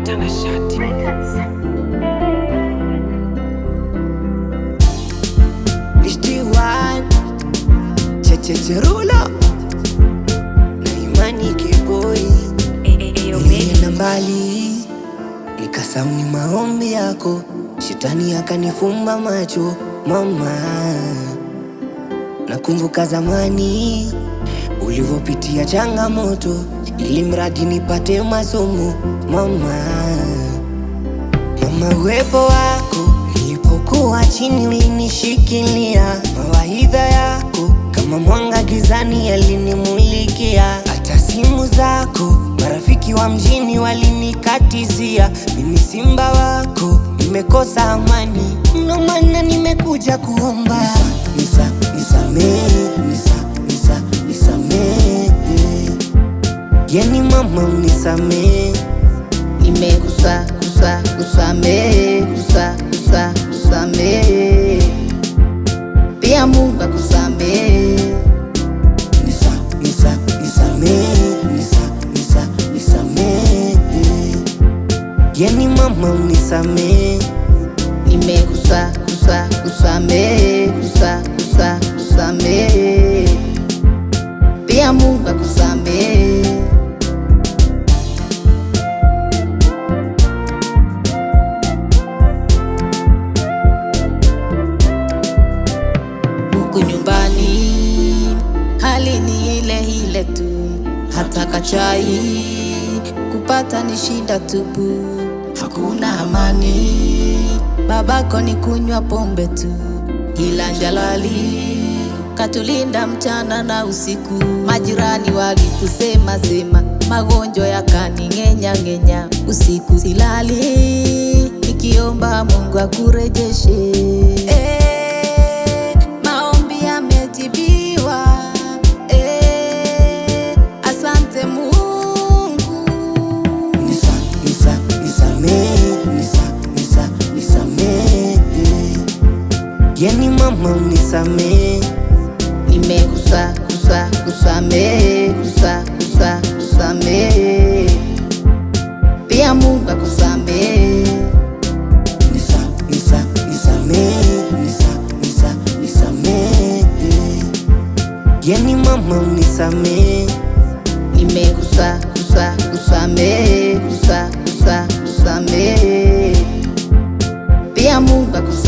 Mtanashati. Chechecherulo na Imani Kiboi. Nilienda mbali nikasauni maombi yako, shetani akanifumba macho mama. Nakumbuka zamani ulivyopitia changamoto ili mradi nipate masomo mama. Mama, uwepo wako nilipokuwa chini ulinishikilia, mawaidha yako kama mwanga gizani yalinimulikia. Hata simu zako marafiki wa mjini walinikatizia. Mimi simba wako nimekosa amani, ndo maana nimekuja kuomba nisamehe. Yani mama unisamehe, kusamehe pia Mungu akusamehe. Nisamehe, yani mama unisamehe, kusamehe pia Mungu akusamehe. Huku nyumbani hali ni ile ile tu, hata kachai kupata ni shida tupu. Hakuna amani, babako ni kunywa pombe tu, ila Jalali katulinda mchana na usiku. Majirani walitusema sema, magonjwa yakaning'enya, usiku silali nikiomba Mungu akurejeshe. Maombi yamejibiwa, asante Mungu. Nisamehe, yani mama unisamehe, kusamehe pia Mungu akusamehe. Nisamehe, yani mama unisamehe, kusamehe pia Mungu akusamehe.